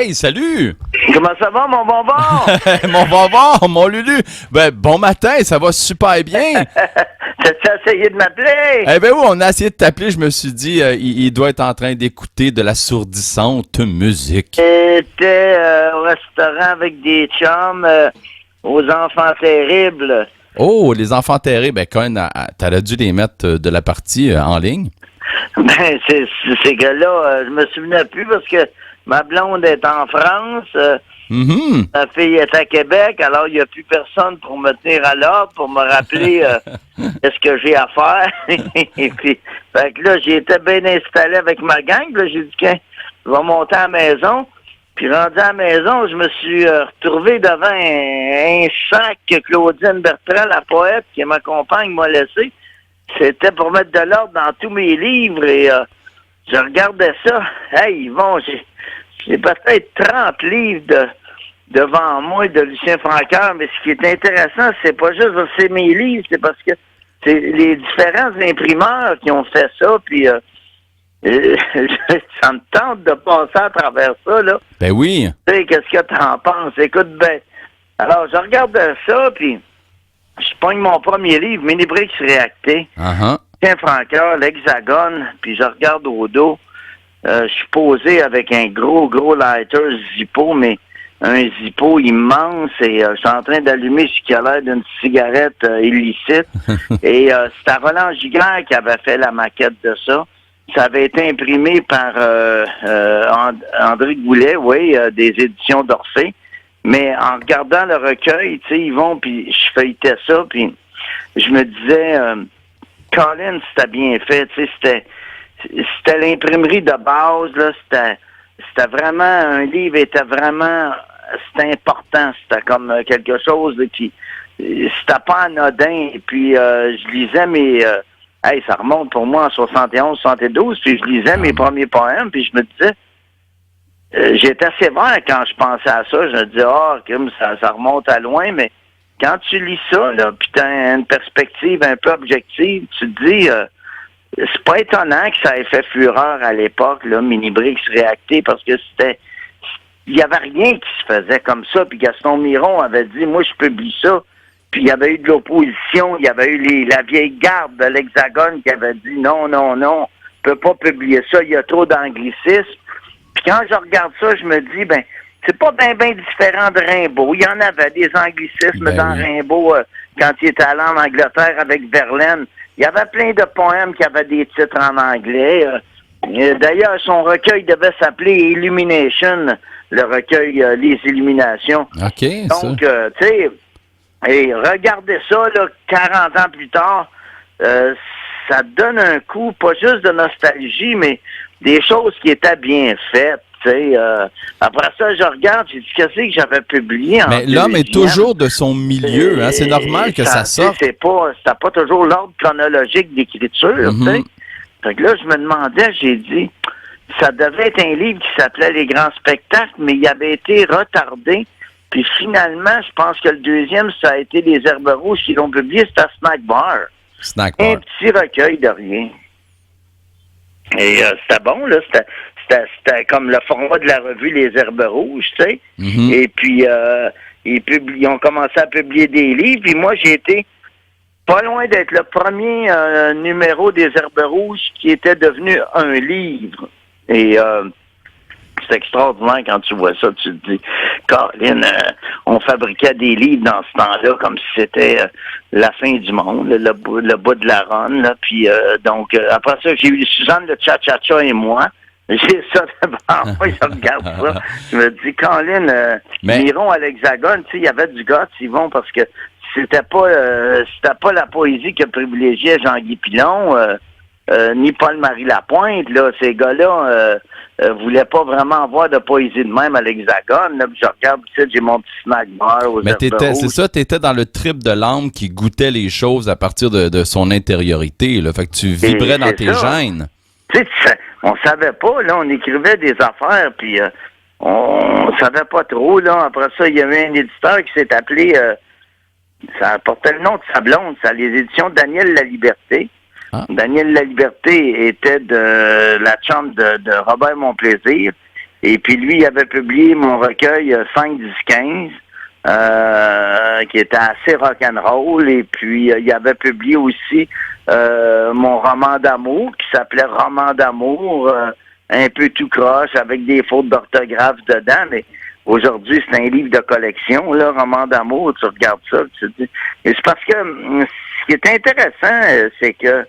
Hey, salut! Comment ça va, mon bonbon? Mon bonbon, mon Lulu! Ben, bon matin, ça va super bien! T'as-tu essayé de m'appeler? Eh ben oui, on a essayé de t'appeler, je me suis dit, il doit être en train d'écouter de l'assourdissante musique. J'étais au restaurant avec des chums, aux enfants terribles. Oh, les enfants terribles, ben Cohen, t'aurais dû les mettre de la partie en ligne. Ben, ces gars-là, je me souvenais plus parce que ma blonde est en France, Mhm. ma fille est à Québec, alors il n'y a plus personne pour me tenir à l'ordre, pour me rappeler qu'est-ce que j'ai à faire. Et puis, fait que là, j'étais bien installé avec ma gang, là, j'ai dit, tiens, je vais monter à la maison. Puis rendu à la maison, je me suis retrouvé devant un sac que Claudine Bertrand, la poète qui m'accompagne, m'a laissé. C'était pour mettre de l'ordre dans tous mes livres et je regardais ça. Hey, Yvon, j'ai peut-être 30 livres devant moi de Lucien Francoeur, mais ce qui est intéressant, c'est pas juste que c'est mes livres, c'est parce que c'est les différents imprimeurs qui ont fait ça, puis ça me tente de passer à travers ça, là. Ben oui. Tu sais, qu'est-ce que t'en penses? Écoute, ben, alors, je regarde ça, puis je pogne mon premier livre, Mini-Brix réacté. Uh-huh. Lucien Francoeur, l'Hexagone, puis je regarde au dos. Je suis posé avec un gros lighter Zippo, mais un Zippo immense, et je suis en train d'allumer ce qui a l'air d'une cigarette illicite. Et c'était Roland Giguère qui avait fait la maquette de ça. Ça avait été imprimé par André Goulet, oui, des éditions d'Orphée. Mais en regardant le recueil, tu sais, ils vont, puis je feuilletais ça, puis je me disais, Colin, c'était bien fait, tu sais, c'était l'imprimerie de base, là, c'était vraiment, un livre était vraiment, c'était important, c'était comme quelque chose qui, c'était pas anodin, et puis je lisais mes, ça remonte pour moi en 71, 72, puis je lisais mes premiers poèmes, puis je me disais, j'étais sévère quand je pensais à ça. Je me disais, ça remonte à loin, mais quand tu lis ça, là, puis tu as une perspective un peu objective, tu te dis, c'est pas étonnant que ça ait fait fureur à l'époque, là, Mini-Brix réacté, parce que il y avait rien qui se faisait comme ça, puis Gaston Miron avait dit, moi, je publie ça, puis il y avait eu de l'opposition, il y avait eu la vieille garde de l'Hexagone qui avait dit, non, on peut pas publier ça, il y a trop d'anglicisme. Puis quand je regarde ça, je me dis, ben, c'est pas bien différent de Rimbaud. Il y en avait des anglicismes dans Rimbaud quand il était allé en Angleterre avec Verlaine. Il y avait plein de poèmes qui avaient des titres en anglais. D'ailleurs, son recueil devait s'appeler Illumination, le recueil Les Illuminations. OK, donc, tu sais, et regardez ça, là, 40 ans plus tard, ça donne un coup, pas juste de nostalgie, mais des choses qui étaient bien faites, tu sais. Après ça, je regarde, j'ai dit, qu'est-ce que j'avais publié en Mais l'homme est toujours de son milieu, hein? C'est normal que ça sorte. C'était pas toujours l'ordre chronologique d'écriture, tu sais. Fait que là, je me demandais, j'ai dit, ça devait être un livre qui s'appelait Les Grands Spectacles, mais il avait été retardé. Puis finalement, je pense que le deuxième, ça a été Les Herbes Rouges qui l'ont publié, c'était Snack Bar. Un petit recueil de rien. Et c'était bon, là. C'était comme le format de la revue Les Herbes Rouges, tu sais. Mm-hmm. Et puis, ils ont commencé à publier des livres. Puis moi, j'ai été pas loin d'être le premier numéro des Herbes Rouges qui était devenu un livre. Et c'est extraordinaire quand tu vois ça. Tu te dis, Colin, on fabriquait des livres dans ce temps-là comme si c'était la fin du monde, le bout de la run. Là. Puis donc, après ça, j'ai eu Suzanne le Cha-Cha-Cha et moi. J'ai ça devant moi, je regarde ça. Je me dis, Colin, Miron à l'Hexagone, tu sais, il y avait du gars, ils vont parce que c'était pas la poésie que privilégiait Jean-Guy Pilon, ni Paul-Marie Lapointe, là. Ces gars-là voulaient pas vraiment avoir de poésie de même à l'Hexagone. Là. Je regarde, tu sais, j'ai mon petit snack bar aux Mais c'est ça, t'étais dans le trip de l'âme qui goûtait les choses à partir de son intériorité, là. Fait que tu vibrais dans tes gènes. Tu sais, on savait pas, là, on écrivait des affaires, puis on savait pas trop, là. Après ça, il y avait un éditeur qui s'est appelé, ça portait le nom de sa blonde, ça, les éditions Daniel Laliberté. Ah. Daniel Laliberté était de la chambre de Robert Monplaisir, Et puis lui, il avait publié mon recueil 5-10-15, qui était assez rock'n'roll. Et puis, il avait publié aussi mon roman d'amour, qui s'appelait Roman d'amour, un peu tout croche, avec des fautes d'orthographe dedans, mais aujourd'hui, c'est un livre de collection, là, Roman d'amour, tu regardes ça, tu te dis. Et c'est parce que ce qui est intéressant, c'est que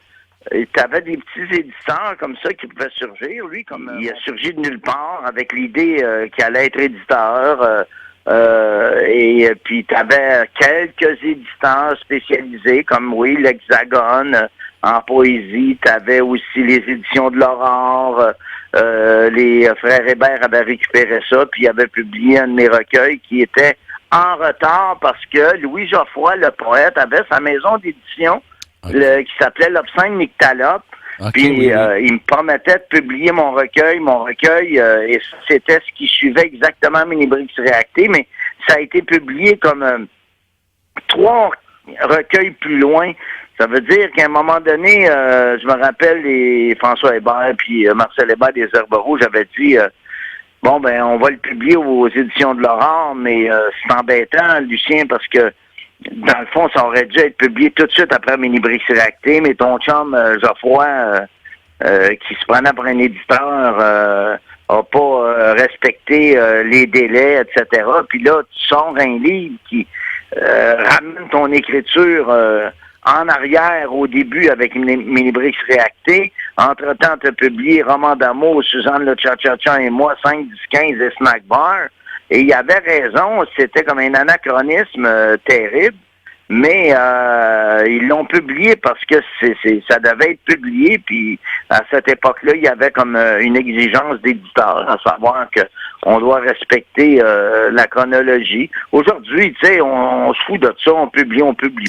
tu avais des petits éditeurs comme ça qui pouvaient surgir. Lui, comme il a surgi de nulle part avec l'idée qu'il allait être éditeur. Et puis, tu avais quelques éditeurs spécialisés, comme, oui, l'Hexagone en poésie. Tu avais aussi les éditions de l'Aurore. Les frères Hébert avaient récupéré ça, puis ils avaient publié un de mes recueils qui était en retard parce que Louis Geoffroy, le poète, avait sa maison d'édition qui s'appelait l'Obscène Nyctalope. Puis il me promettait de publier mon recueil, et ça, c'était ce qui suivait exactement Mini-Brix Réacté, mais ça a été publié comme 3 recueils plus loin. Ça veut dire qu'à un moment donné, je me rappelle, les François Hébert puis Marcel Hébert des Herbes Rouges avaient dit bon, ben, on va le publier aux éditions de l'Aurore, mais c'est embêtant, Lucien, parce que dans le fond, ça aurait dû être publié tout de suite après Mini-Brix Réacté, mais ton chum Geoffroy, qui se prenait pour un éditeur, a pas respecté les délais, etc. Puis là, tu sors un livre qui ramène ton écriture en arrière au début avec Mini-Brix Réacté. Entre-temps, tu as publié Roman d'amour, Suzanne le Cha-Cha-Cha et moi, 5-10-15 et Snack Bar. Et il avait raison, c'était comme un anachronisme terrible, mais ils l'ont publié parce que ça devait être publié, puis à cette époque-là, il y avait comme une exigence d'éditeur, à savoir que on doit respecter la chronologie. Aujourd'hui, tu sais, on se fout de ça, on publie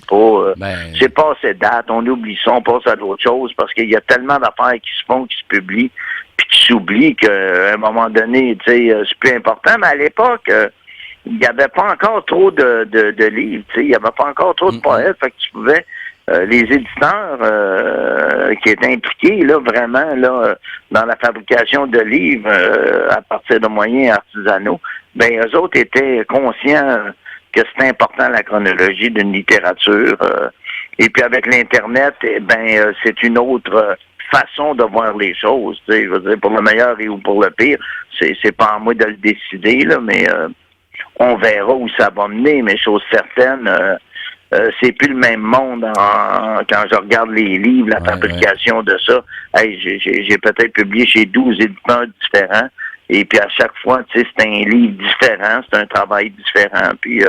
pas. C'est passé date, on oublie ça, on passe à d'autres choses, parce qu'il y a tellement d'affaires qui se font, qui se publient, puis qui s'oublient qu'à un moment donné, tu sais, c'est plus important. Mais à l'époque, il n'y avait pas encore trop de livres, tu sais, il n'y avait pas encore trop de poètes, fait que tu pouvais, les éditeurs qui étaient impliqués, là, vraiment, là, dans la fabrication de livres à partir de moyens artisanaux, ben, eux autres étaient conscients que c'était important la chronologie d'une littérature. Et puis avec l'Internet, c'est une autre façon de voir les choses, tu sais, je veux dire, pour le meilleur et ou pour le pire, c'est pas à moi de le décider, là, mais on verra où ça va mener, mais chose certaine, c'est plus le même monde quand je regarde les livres, la fabrication de ça. Hey, j'ai peut-être publié chez 12 éditeurs différents, et puis à chaque fois, tu sais, c'est un livre différent, c'est un travail différent, puis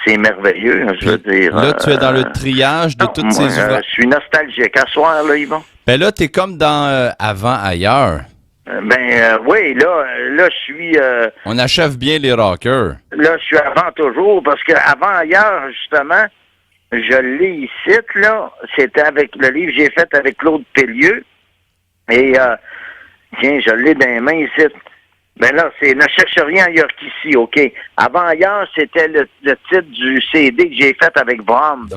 c'est merveilleux, je veux dire. Là, tu es dans le triage de toutes ces ouvrages. Je suis nostalgique. À soir, là, Yvon. Ben là, t'es comme dans Avant Ailleurs. Oui, là, je suis... On achève bien les rockers. Là, je suis avant toujours, parce que Avant Ailleurs, justement, je l'ai ici, là. C'était avec le livre que j'ai fait avec Claude Pellieu. Et, tiens, je l'ai dans les mains ici. Ben là, c'est Ne cherche rien ailleurs qu'ici, OK. Avant Ailleurs, c'était le titre du CD que j'ai fait avec Bram.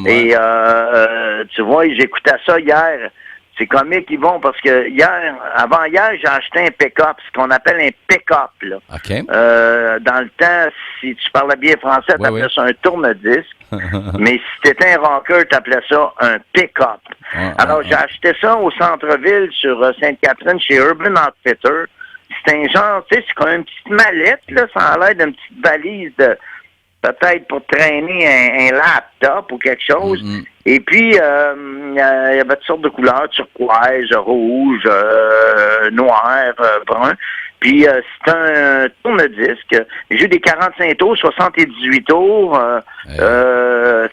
Et tu vois, j'écoutais ça hier. C'est comique, ils vont, parce que avant hier, j'ai acheté un pick-up, ce qu'on appelle un pick-up, là. OK. Dans le temps, si tu parlais bien français, t'appelais ça un tourne-disque. Mais si t'étais un rocker, t'appelais ça un pick-up. Alors, j'ai acheté ça au centre-ville sur Sainte-Catherine chez Urban Outfitter. C'est un genre, tu sais, c'est comme une petite mallette, là, ça a l'air d'une petite valise de, peut-être pour traîner un laptop ou quelque chose. Et puis, il y avait toutes sortes de couleurs, turquoise, rouge, noir, brun. Puis, c'est un tourne-disque. J'ai eu des 45 tours, 78 tours,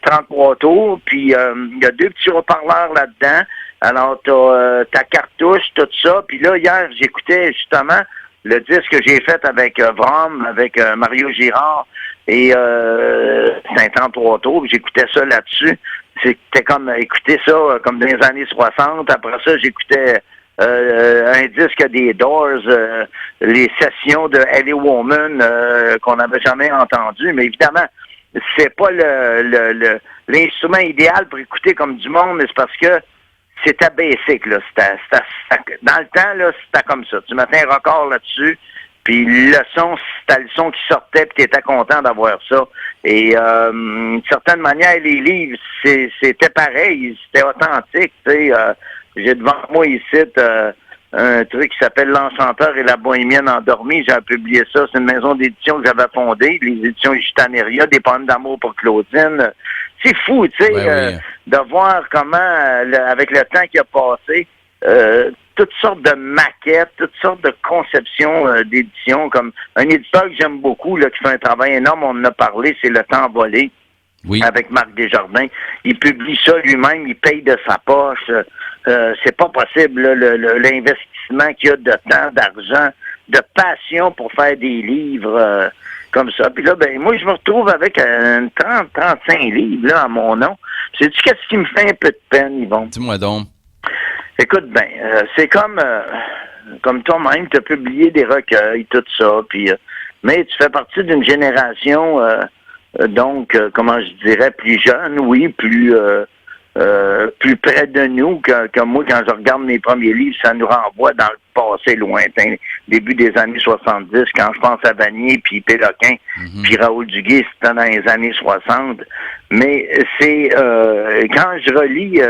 33 tours. Puis, il y a 2 petits haut-parleurs là-dedans. Alors, t'as ta cartouche, tout ça. Puis là, hier, j'écoutais justement le disque que j'ai fait avec Vrom, avec Mario Girard, et c'est un 33 tours. J'écoutais ça là-dessus. C'était comme écouter ça comme dans les années 60. Après ça, j'écoutais un disque des Doors, les sessions de Ellie Woman qu'on n'avait jamais entendu. Mais évidemment, c'est pas l'instrument idéal pour écouter comme du monde, mais c'est parce que c'était basic, là. Dans le temps, là, c'était comme ça. Tu mettais un record là-dessus, Puis le son, c'était le son qui sortait, puis t'étais content d'avoir ça. Et d'une certaine manière, les livres, c'était pareil, c'était authentique. Tu sais, j'ai devant moi ici un truc qui s'appelle L'Enchanteur et la Bohémienne endormie. J'ai publié ça. C'est une maison d'édition que j'avais fondée, les éditions Gitaneria, des poèmes d'amour pour Claudine. C'est fou, tu sais, oui. De voir comment, avec le temps qui a passé, toutes sortes de maquettes, toutes sortes de conceptions d'édition, comme un éditeur que j'aime beaucoup, là, qui fait un travail énorme, on en a parlé, c'est Le Temps volé, oui. Avec Marc Desjardins. Il publie ça lui-même, il paye de sa poche. C'est pas possible, là, l'investissement qu'il y a de temps, d'argent, de passion pour faire des livres comme ça. Puis là, ben moi, je me retrouve avec 30-35 livres là, à mon nom. Sais-tu qu'est-ce qui me fait un peu de peine, Yvon? Dis-moi donc. Écoute, c'est comme toi-même, tu as publié des recueils, tout ça, puis mais tu fais partie d'une génération, donc, comment je dirais, plus jeune, oui, plus près de nous que moi, quand je regarde mes premiers livres, ça nous renvoie dans le passé lointain, début des années 70, quand je pense à Vanier, puis Péloquin, puis Raoul Duguay, c'était dans les années 60. Mais c'est quand je relis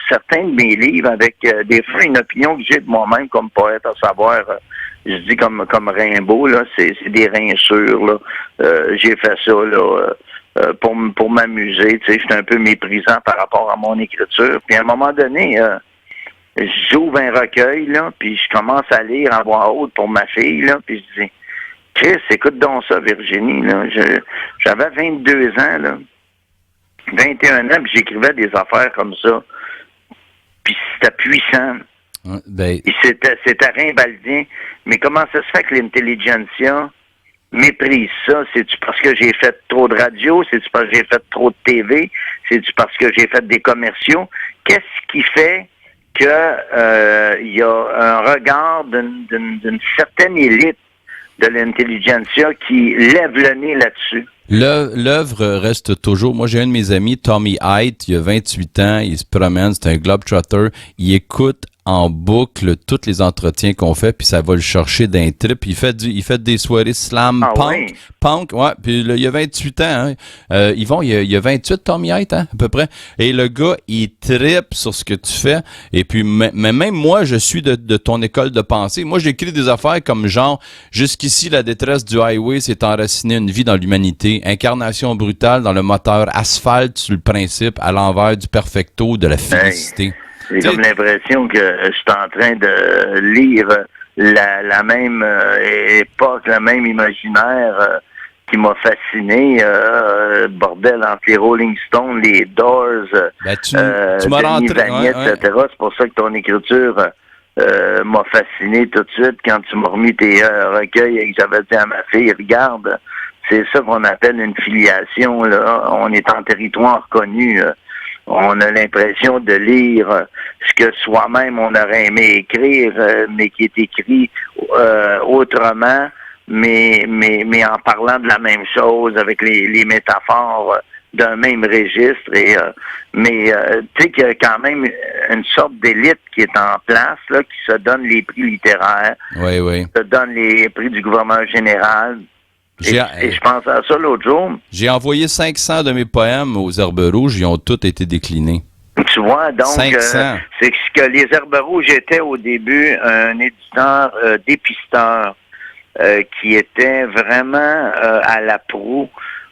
certains de mes livres avec des fois une opinion que j'ai de moi-même comme poète, à savoir, je dis comme Rimbaud, là, c'est des rinçures, là. J'ai fait ça, là. Pour m'amuser, tu sais, j'étais un peu méprisant par rapport à mon écriture. Puis à un moment donné, j'ouvre un recueil, là, puis je commence à lire en voix haute pour ma fille, là, puis je dis, Chris, écoute donc ça, Virginie, là. J'avais 22 ans, là, 21 ans, puis j'écrivais des affaires comme ça. Puis c'était puissant. C'était rimbaldien. Mais comment ça se fait que l'intelligentsia méprise ça? C'est-tu parce que j'ai fait trop de radio? C'est-tu parce que j'ai fait trop de TV? C'est-tu parce que j'ai fait des commerciaux? Qu'est-ce qui fait que y a un regard d'une certaine élite de l'intelligentsia qui lève le nez là-dessus? L'œuvre reste toujours... Moi, j'ai un de mes amis, Tommy Height, il a 28 ans, il se promène, c'est un globetrotter, il écoute en boucle tous les entretiens qu'on fait, puis ça va le chercher d'un trip. Il fait des soirées slam punk, ouais, puis là, il a 28 ans, hein. Yvon, il a 28, Tommy Height, hein, à peu près. Et le gars, il trippe sur ce que tu fais. Et puis, mais même moi, je suis de ton école de pensée. Moi, j'écris des affaires comme genre, jusqu'ici, la détresse du highway s'est enracinée une vie dans l'humanité. Incarnation brutale dans le moteur, asphalte sur le principe, à l'envers du perfecto, de la félicité. Hey. J'ai comme l'impression que je suis en train de lire la même époque, le même imaginaire qui m'a fasciné. Bordel, entre les Rolling Stones, les Doors, tu m'as rentré, etc. C'est pour ça que ton écriture m'a fasciné tout de suite quand tu m'as remis tes recueils et que j'avais dit à ma fille, regarde, c'est ça qu'on appelle une filiation, là. On est en territoire connu. On a l'impression de lire ce que soi-même on aurait aimé écrire, mais qui est écrit autrement, mais en parlant de la même chose, avec les métaphores d'un même registre. Et mais tu sais qu'il y a quand même une sorte d'élite qui est en place, là, qui se donne les prix littéraires, oui. se donne les prix du gouvernement général. Et je pense à ça l'autre jour. J'ai envoyé 500 de mes poèmes aux Herbes Rouges, ils ont tous été déclinés. Tu vois, donc, c'est ce que les Herbes Rouges étaient au début, un éditeur dépisteur qui était vraiment à la proue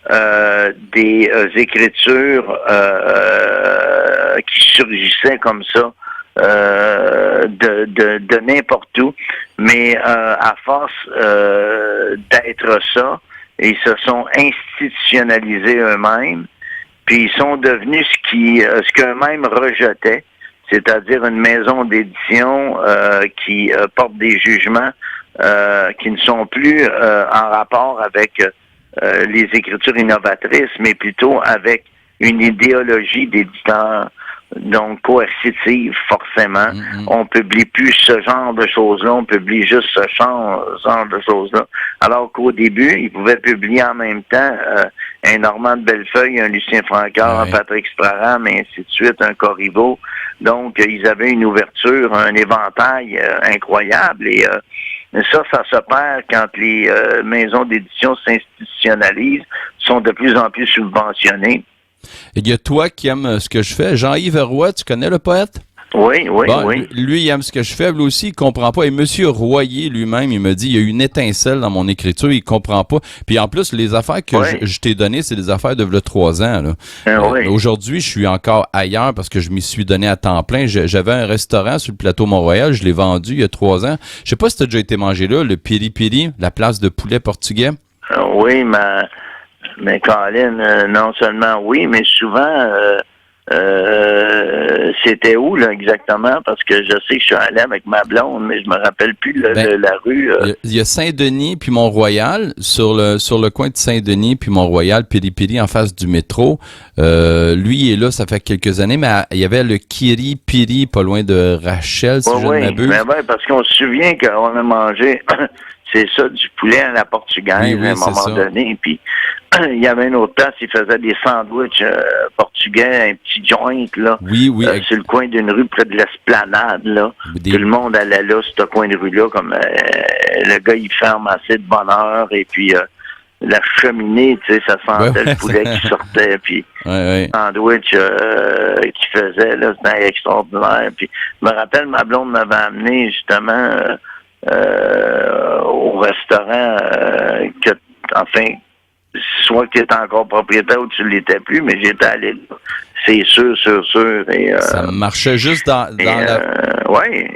des écritures qui surgissaient comme ça. De n'importe où, mais à force d'être ça, ils se sont institutionnalisés eux-mêmes, puis ils sont devenus ce qu'eux-mêmes rejetaient, c'est-à-dire une maison d'édition qui porte des jugements qui ne sont plus en rapport avec les écritures innovatrices, mais plutôt avec une idéologie d'éditeur. Donc, coercitive, forcément. On publie plus ce genre de choses-là, on publie juste ce genre de choses-là. Alors qu'au début, ils pouvaient publier en même temps un Normand de Bellefeuille, un Lucien Francard, un Patrick Straham, et ainsi de suite, un Corriveau. Donc, ils avaient une ouverture, un éventail incroyable. Et Mais ça se perd quand les maisons d'édition s'institutionnalisent, sont de plus en plus subventionnées. Il y a toi qui aimes ce que je fais. Jean-Yves Roy, tu connais le poète? Oui. Lui, il aime ce que je fais. Lui aussi, il comprend pas. Et M. Royer lui-même, il me dit, il y a une étincelle dans mon écriture, il comprend pas. Puis en plus, les affaires que je t'ai données, c'est des affaires de 3 ans. Là. Aujourd'hui, je suis encore ailleurs parce que je m'y suis donné à temps plein. J'avais un restaurant sur le plateau Mont-Royal, je l'ai vendu il y a 3 ans. Je sais pas si tu as déjà été mangé là, le Piri Piri, la place de poulet portugais. Oui, mais Colin, non seulement oui, mais souvent... c'était où, là, exactement? Parce que je sais que je suis allé avec ma blonde, mais je me rappelle plus la rue. Il y a Saint-Denis puis Mont-Royal, sur le coin de Saint-Denis puis Mont-Royal, Piri en face du métro. Lui, il est là, ça fait quelques années, mais il y avait le Kiri Piri, pas loin de Rachel, si je ne m'abuse. Oui, parce qu'on se souvient qu'on a mangé, c'est ça, du poulet à la portugaise à un moment donné, puis il y avait une autre place, il faisait des sandwichs portugais, un petit joint, là. Oui. Sur le coin d'une rue près de l'Esplanade, là. Tout le monde allait là, sur ce coin de rue-là, comme le gars, il ferme assez de bonne heure, et puis la cheminée, tu sais, ça sentait le poulet qui sortait, puis le sandwich qu'il faisait, là, c'était extraordinaire. Puis je me rappelle, ma blonde m'avait amené, justement, au restaurant soit que tu étais encore propriétaire ou tu ne l'étais plus, mais j'étais allé là. C'est sûr. Et, ça marchait juste dans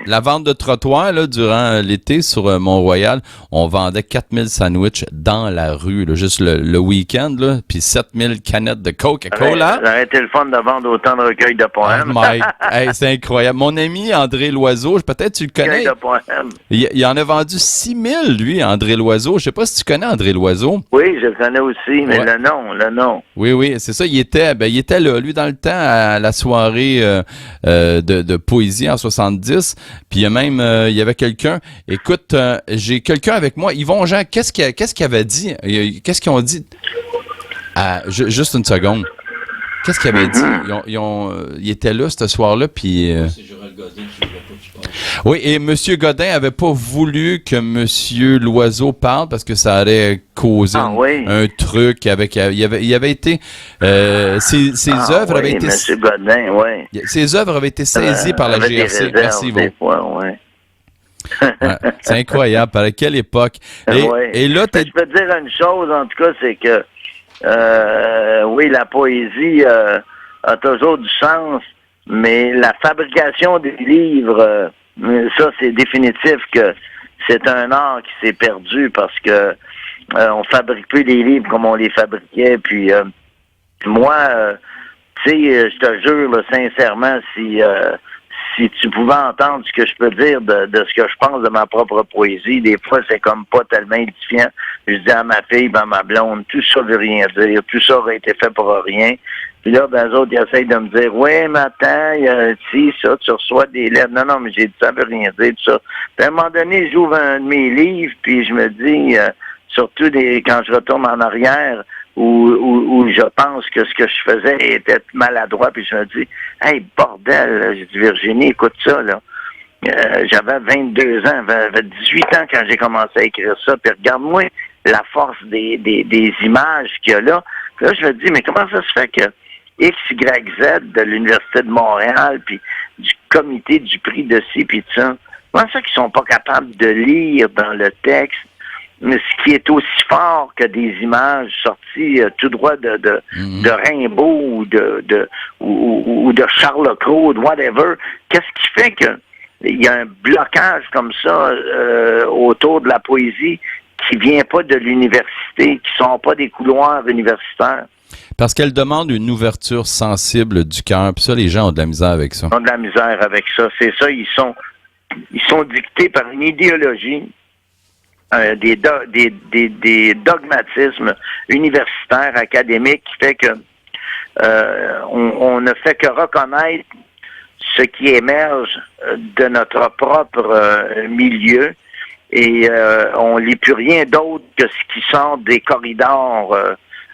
la vente de trottoir là, durant l'été sur Mont-Royal. On vendait 4000 sandwichs dans la rue, là, juste le week-end, là, puis 7000 canettes de Coca-Cola. Ça aurait été le fun de vendre autant de recueils de poèmes. Hey, c'est incroyable. Mon ami André Loiseau, peut-être tu le connais. De poèmes. Il en a vendu 6000, lui, André Loiseau. Je sais pas si tu connais André Loiseau. Oui, je le connais aussi, mais le nom. Oui, c'est ça. Il était là, lui, dans le temps, à la soirée de poésie en 70. Puis il y avait quelqu'un. Écoute, j'ai quelqu'un avec moi. Yvon Jean, qu'est-ce qu'il avait dit? Qu'est-ce qu'ils ont dit? Juste une seconde. Qu'est-ce qu'il avait dit? Ils étaient là ce soir-là, puis... Oui, et M. Godin avait pas voulu que M. Loiseau parle parce que ça aurait causé un truc avec... Il avait été... ses œuvres avaient été... M. Godin, oui. Ses œuvres avaient été saisies par la GRC. Merci, Yvon. C'est incroyable. À quelle époque? Et là, je peux te dire une chose, en tout cas, c'est que oui, la poésie a toujours du sens, mais la fabrication des livres, ça, c'est définitif que c'est un art qui s'est perdu parce que on fabrique plus des livres comme on les fabriquait. Puis moi, tu sais, je te jure, là, sincèrement, si tu pouvais entendre ce que je peux dire de ce que je pense de ma propre poésie, des fois, c'est comme pas tellement édifiant. Je dis à ma fille, à ma blonde, tout ça veut rien dire, tout ça aurait été fait pour rien. Puis là, eux autres, ils essayent de me dire, ouais, mais attends, si, ça, tu reçois des lettres. Non, mais j'ai dit, ça veut rien dire, tout ça. Puis à un moment donné, j'ouvre un de mes livres, puis je me dis, surtout quand je retourne en arrière, où je pense que ce que je faisais était maladroit, puis je me dis, hey, bordel, j'ai dit, Virginie, écoute ça, là. J'avais 22 ans, j'avais 18 ans quand j'ai commencé à écrire ça, puis regarde-moi la force des images qu'il y a là. Puis là, je me dis, mais comment ça se fait que X, Y, Z de l'Université de Montréal, puis du comité du prix de ci, puis de ça, comment ça qu'ils sont pas capables de lire dans le texte mais ce qui est aussi fort que des images sorties tout droit de Rimbaud ou de Charles Cros, de whatever, qu'est-ce qui fait que il y a un blocage comme ça autour de la poésie qui vient pas de l'université, qui sont pas des couloirs universitaires? Parce qu'elle demande une ouverture sensible du cœur, puis ça, les gens ont de la misère avec ça. Ils ont de la misère avec ça, c'est ça, ils sont dictés par une idéologie, des dogmatismes universitaires, académiques, qui fait que on ne fait que reconnaître ce qui émerge de notre propre milieu et on lit plus rien d'autre que ce qui sort des corridors.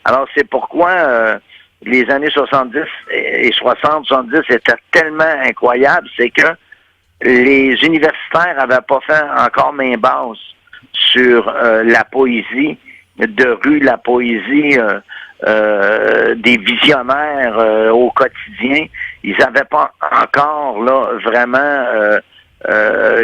Alors c'est pourquoi les années 70 et 70 étaient tellement incroyables, c'est que les universitaires n'avaient pas fait encore main basse sur la poésie de rue, la poésie des visionnaires au quotidien. Ils n'avaient pas encore là vraiment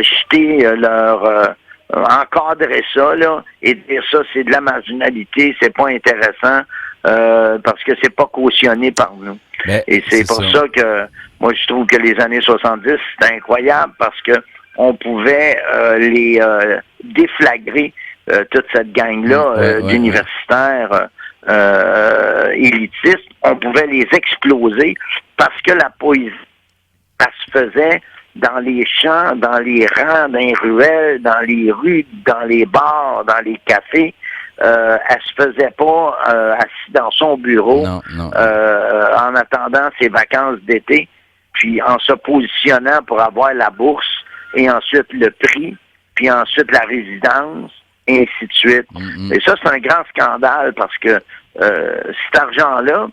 jeté leur encadrer ça là et dire ça c'est de la marginalité, c'est pas intéressant parce que c'est pas cautionné par nous. Mais et c'est pour ça que moi je trouve que les années 70 c'était incroyable parce que on pouvait les déflagrer toute cette gang-là d'universitaires élitistes, on pouvait les exploser parce que la poésie, ça se faisait dans les champs, dans les rangs, dans les ruelles, dans les rues, dans les bars, dans les cafés. Elle se faisait pas assis dans son bureau en attendant ses vacances d'été, puis en se positionnant pour avoir la bourse et ensuite le prix, puis ensuite la résidence, et ainsi de suite. Et ça, c'est un grand scandale parce que cet argent-là,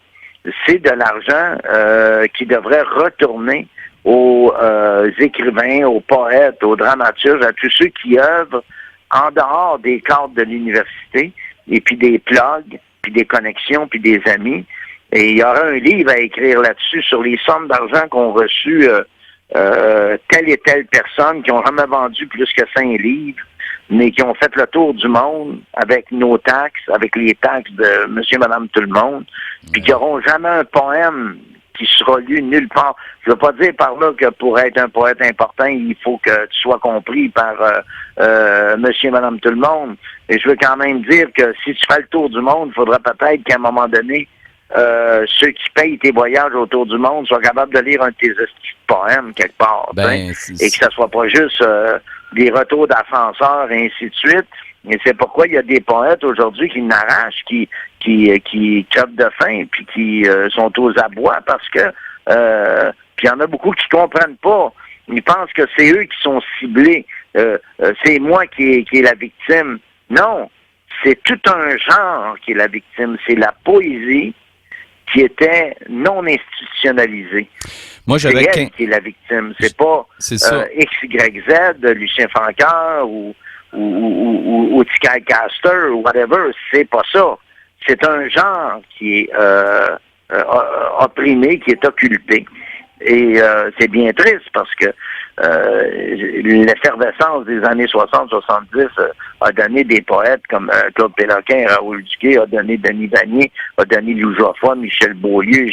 c'est de l'argent qui devrait retourner aux écrivains, aux poètes, aux dramaturges, à tous ceux qui œuvrent en dehors des cadres de l'université, et puis des plugs, puis des connexions, puis des amis. Et il y aura un livre à écrire là-dessus sur les sommes d'argent qu'ont reçues telle et telle personne, qui ont jamais vendu plus que 5 livres, mais qui ont fait le tour du monde avec nos taxes, avec les taxes de monsieur, madame, tout le monde, puis qui n'auront jamais un poème qui sera lu nulle part. Je ne veux pas dire par là que pour être un poète important, il faut que tu sois compris par monsieur et madame tout le monde. Et je veux quand même dire que si tu fais le tour du monde, il faudra peut-être qu'à un moment donné, ceux qui payent tes voyages autour du monde soient capables de lire un de tes poèmes quelque part. Et que ça soit pas juste des retours d'ascenseur et ainsi de suite. Et c'est pourquoi il y a des poètes aujourd'hui qui n'arrachent, qui crèvent de faim, puis qui sont aux abois parce que puis il y en a beaucoup qui comprennent pas. Ils pensent que c'est eux qui sont ciblés. C'est moi qui est la victime. Non, c'est tout un genre qui est la victime. C'est la poésie qui était non institutionnalisée. Moi, c'est elle qui est la victime. C'est pas XYZ, Lucien Francoeur ou Tical Caster ou whatever. C'est pas ça. C'est un genre qui est opprimé, qui est occulté. Et c'est bien triste parce que l'effervescence des années 60-70 a donné des poètes comme Claude Péloquin, Raoul Duguay, a donné Denis Vanier, a donné Louis Geoffroy, Michel Beaulieu,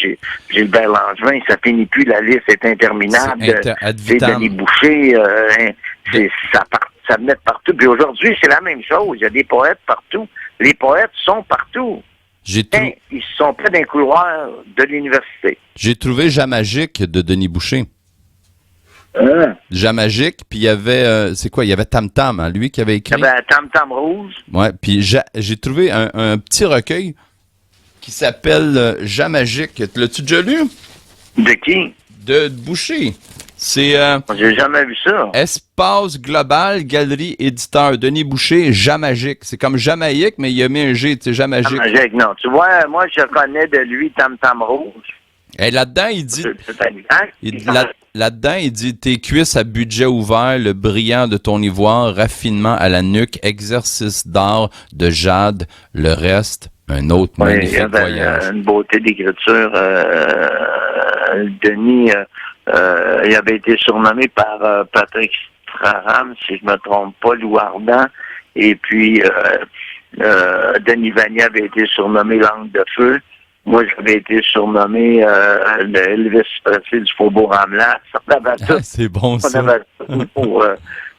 Gilbert Langevin, ça finit plus, la liste est interminable. C'est Denis Boucher, ça venait de partout. Puis aujourd'hui, c'est la même chose. Il y a des poètes partout. Les poètes sont partout. Ils sont près d'un couloir de l'université. J'ai trouvé Jamagique de Denis Boucher. Jamagique, puis il y avait, c'est quoi? Il y avait Tam Tam, hein, lui qui avait écrit. Il y avait Tam Tam Rouge. Ouais, puis j'ai trouvé un petit recueil qui s'appelle Jamagique. L'as-tu déjà lu? De qui? De Boucher. C'est... J'ai jamais vu ça. Espace Global, Galerie Éditeur, Denis Boucher, Jamagique. C'est comme Jamaïque, mais il a mis un G, tu sais, Jamagique. Jamagique, non. Tu vois, moi, je connais de lui Tam Tam Rouge. Et là-dedans, il dit... Là-dedans, il dit « Tes cuisses à budget ouvert, le brillant de ton ivoire, raffinement à la nuque, exercice d'art de jade, le reste, un autre magnifique voyage. » Une beauté d'écriture. Denis, il avait été surnommé par Patrick Straham, si je me trompe pas, Lou Ardent, et puis Denis Vanier avait été surnommé Langue de feu. Moi, j'avais été surnommé le Elvis Presley du Faubourg Amelas. C'est bon, ça. On avait pour,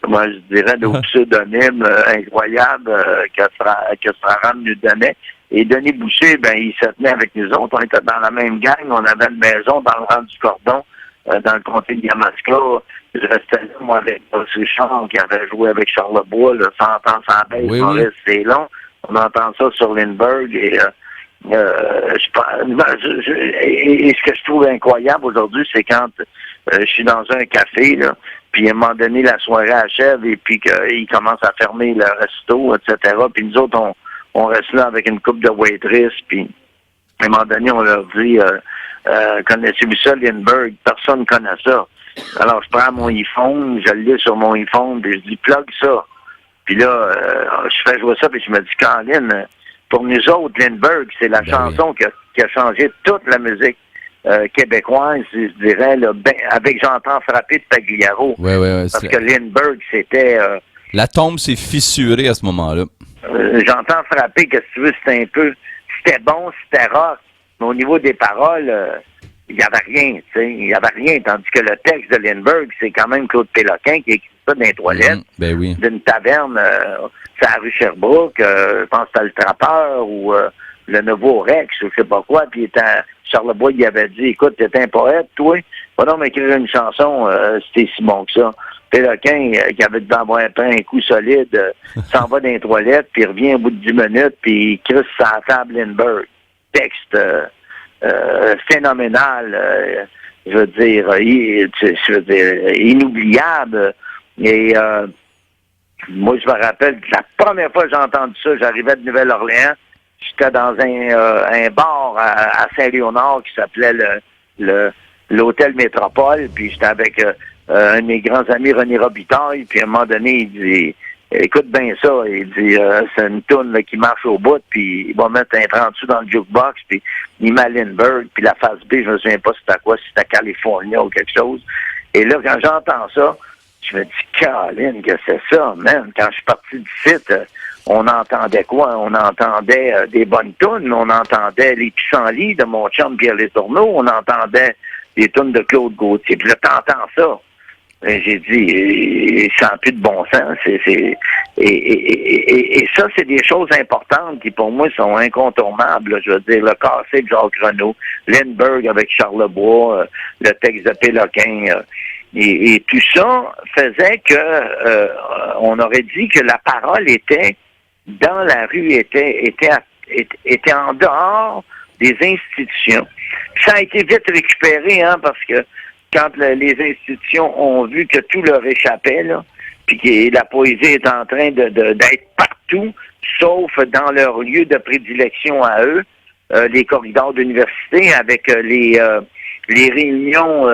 comment je dirais, nos pseudonymes incroyables que Straham nous donnait. Et Denis Boucher, ben, il se tenait avec nous autres. On était dans la même gang. On avait une maison dans le rang du Cordon, dans le comté de Yamaska. Je restais là, moi, avec Paul Richard, qui avait joué avec Charlebois, là, 100 ans sans baisse, Maurice, c'est long. On entend ça sur Lindbergh et et ce que je trouve incroyable aujourd'hui, c'est quand je suis dans un café, là, puis à un moment donné, la soirée achève et puis qu'ils commencent à fermer le resto, etc. Puis nous autres, on reste là avec une coupe de waitress, puis à un moment donné, on leur dit connaissez-vous ça, Lindbergh? Personne ne connaît ça. Alors, je prends mon iPhone, je le lis sur mon iPhone, puis je dis, plug ça. Puis là, je fais jouer ça, puis je me dis, Colin, pour nous autres, Lindbergh, c'est la chanson qui a changé toute la musique québécoise, je dirais, là, avec J'entends frapper de Pagliaro. Ouais, parce que Lindbergh, c'était... la tombe s'est fissurée à ce moment-là. J'entends frapper, que si tu veux, c'était bon, c'était rock, mais au niveau des paroles, il n'y avait rien, tu sais, il n'y avait rien, tandis que le texte de Lindbergh, c'est quand même Claude Péloquin qui écrit ça dans les toilettes d'une taverne, c'est à rue Sherbrooke, je pense que c'était le Trappeur ou le Nouveau Rex, ou je sais pas quoi, puis Charlebois, il avait dit, écoute, t'es un poète, toi, va donc m'écrire une chanson, c'était si bon que ça. Péloquin, qui avait devant un pain, un coup solide, s'en va dans les toilettes, puis revient au bout de 10 minutes, puis il crisse sa table Lindbergh. Texte phénoménal, je veux dire, inoubliable. Et moi, je me rappelle, la première fois que j'ai entendu ça, j'arrivais de Nouvelle-Orléans, j'étais dans un bar à Saint-Léonard qui s'appelait l'Hôtel Métropole, puis j'étais avec un de mes grands amis, René Robitaille, puis à un moment donné, il dit, écoute bien ça, il dit, c'est une toune qui marche au bout, puis il va mettre un 30 sous dans le jukebox, puis il met Lindbergh, puis la face B, je me souviens pas c'était quoi, si c'était California ou quelque chose. Et là, quand j'entends ça, je me dis, Colin, que c'est ça, man. Quand je suis parti du site, on entendait quoi? On entendait des bonnes tounes, on entendait les pissenlits de mon chum Pierre Letourneau, on entendait des tounes de Claude Gauthier, puis là, t'entends ça. Et j'ai dit, ça n'a plus de bon sens. Et ça, c'est des choses importantes qui, pour moi, sont incontournables. Je veux dire, le Cassé de Jacques Renaud, Lindbergh avec Charlebois, le texte de Péloquin. Et tout ça faisait que on aurait dit que la parole était dans la rue, était en dehors des institutions. Ça a été vite récupéré, parce que quand les institutions ont vu que tout leur échappait, là, puis que la poésie est en train d'être partout, sauf dans leur lieu de prédilection à eux, les corridors d'université, avec les réunions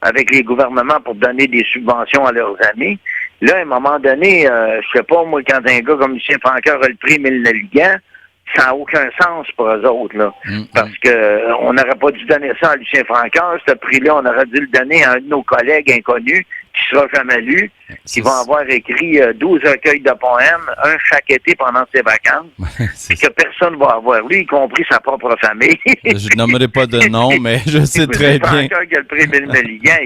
avec les gouvernements pour donner des subventions à leurs amis. Là, à un moment donné, je sais pas, moi, quand un gars comme Lucien Francoeur a le prix Milne-Ligan, ça n'a aucun sens pour eux autres, là. Parce que on n'aurait pas dû donner ça à Lucien Francoeur. Ce prix-là, on aurait dû le donner à un de nos collègues inconnus qui sera jamais lu, qui va avoir écrit 12 recueils de poèmes, un chaque été pendant ses vacances, et que personne ne va avoir lu, y compris sa propre famille. Je nommerai pas de nom, mais je sais très bien. Lucien Francoeur qui a le prix Milne-Ligan,